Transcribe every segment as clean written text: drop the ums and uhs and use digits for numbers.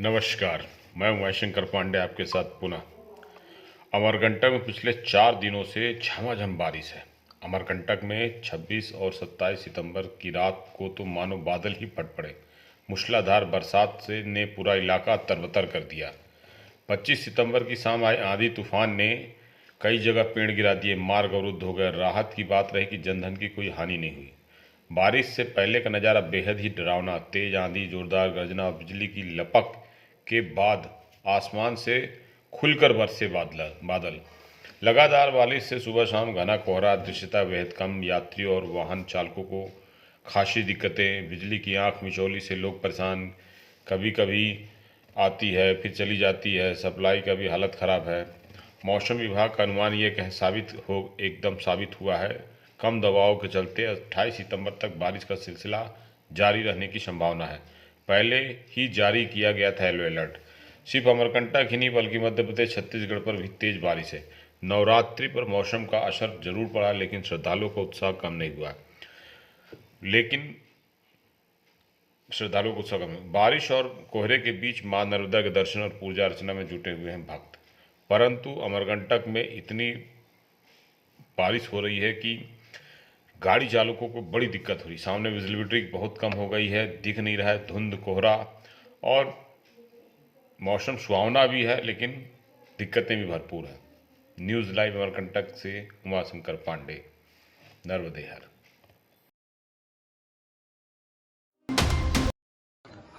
नमस्कार, मैं उमाशंकर पांडे आपके साथ पुनः। अमरकंटक में पिछले 4 दिनों से झमाझम बारिश है। अमरकंटक में 26 और 27 सितंबर की रात को तो मानो बादल ही फट पड़े। मूसलाधार बरसात से ने पूरा इलाका तरबतर कर दिया। 25 सितंबर की शाम आए आंधी तूफान ने कई जगह पेड़ गिरा दिए, मार्ग अवरुद्ध हो गए। राहत की बात रही कि जनधन की कोई हानि नहीं हुई। बारिश से पहले का नज़ारा बेहद ही डरावना। तेज आंधी, जोरदार गर्जना और बिजली की लपक के बाद आसमान से खुलकर बरसे बादल। लगातार बारिश से सुबह शाम घना कोहरा, दृश्यता बेहद कम, यात्रियों और वाहन चालकों को खासी दिक्कतें। बिजली की आंख मिचौली से लोग परेशान, कभी कभी आती है फिर चली जाती है। सप्लाई का भी हालत ख़राब है। मौसम विभाग का अनुमान ये एकदम साबित हुआ है। कम दबाव के चलते 28 सितंबर तक बारिश का सिलसिला जारी रहने की संभावना है। पहले ही जारी किया गया था येलो अलर्ट। सिर्फ अमरकंटक ही नहीं बल्कि मध्य प्रदेश, छत्तीसगढ़ पर भी तेज बारिश है। नवरात्रि पर मौसम का असर जरूर पड़ा, लेकिन श्रद्धालुओं का उत्साह कम नहीं हुआ। बारिश और कोहरे के बीच मां नर्मदा के दर्शन और पूजा अर्चना में जुटे हुए हैं भक्त। परंतु अमरकंटक में इतनी बारिश हो रही है कि गाड़ी चालकों को बड़ी दिक्कत हो रही। सामने विजिबिलिटी बहुत कम हो गई है, दिख नहीं रहा है, धुंध, कोहरा और मौसम सुहावना भी है, लेकिन दिक्कतें भी भरपूर हैं। न्यूज़ लाइव अमरकंटक से उमाशंकर पांडे, नर्मदेहर।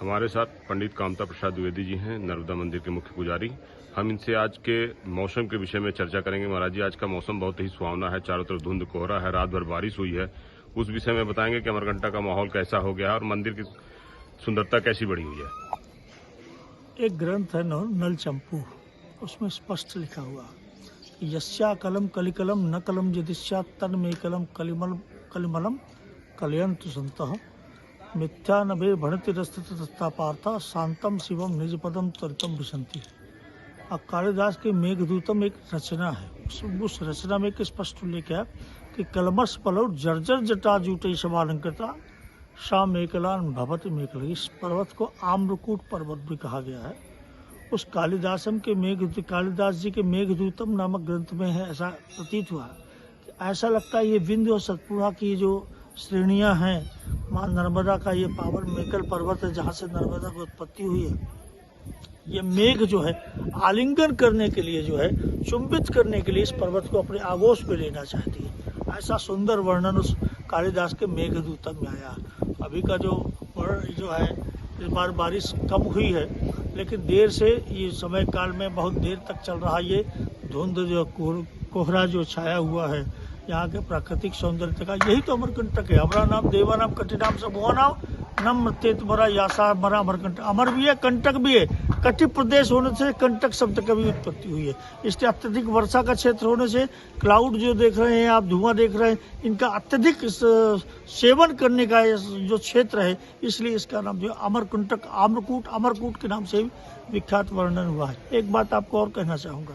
हमारे साथ पंडित कामता प्रसाद द्विवेदी जी हैं, नर्मदा मंदिर के मुख्य पुजारी। हम इनसे आज के मौसम के विषय में चर्चा करेंगे। महाराज जी, आज का मौसम बहुत ही सुहावना है, चारों तरफ धुंध, कोहरा है, रात भर बारिश हुई है। उस विषय में बताएंगे कि अमरकंटक का माहौल कैसा हो गया है और मंदिर की सुंदरता कैसी बढ़ी हुई है। एक ग्रंथ है नल चंपू, उसमें स्पष्ट लिखा हुआ यस्या कलम कलिकलम न कलम यदिश्या तन में कलम कलिमलम कलयंतु संतः मिथ्या नभे भणति रस्तता पार्था शांतम शिवम निज पदम त्वरितम विशंति। अब कालिदास के मेघदूतम एक रचना है। उस रचना में एक स्पष्ट उल्लेख है कि कलमस पलव जर्जर जटा जूटे शबालंकृता शा मेकलान भवति मेकल। इस पर्वत को आम्रकूट पर्वत भी कहा गया है। उस कालिदास जी के मेघदूतम नामक ग्रंथ में है, ऐसा प्रतीत हुआ कि ऐसा लगता है ये विंध्य और सतपुड़ा की जो श्रेणियां हैं, मां नर्मदा का ये पावन मेकल पर्वत है जहाँ से नर्मदा की उत्पत्ति हुई है। ये मेघ जो है आलिंगन करने के लिए, जो है चुंबित करने के लिए इस पर्वत को अपने आगोश में लेना चाहती है। ऐसा सुंदर वर्णन उस कालिदास के मेघदूतम में आया। अभी का जो है इस बार बारिश कम हुई है, लेकिन देर से ये समय काल में बहुत देर तक चल रहा ये धुंध, जो कोहरा जो छाया हुआ है, यहाँ के प्राकृतिक सौंदर्य का यही तो अमरकंटक है। हमारा नाम देवानाम कटिनाम समूह नाम नम तेत मरा यासा मरा अमरकंटक। अमर भी है, कंटक भी है। कटि प्रदेश होने से कंटक शब्द की भी उत्पत्ति हुई है। इसलिए अत्यधिक वर्षा का क्षेत्र होने से क्लाउड जो देख रहे हैं आप, धुआं देख रहे हैं, इनका अत्यधिक सेवन करने का जो क्षेत्र है, इसलिए इसका नाम जो अमरकंटक, अमरकूट के नाम से विख्यात वर्णन हुआ है। एक बात आपको और कहना चाहूँगा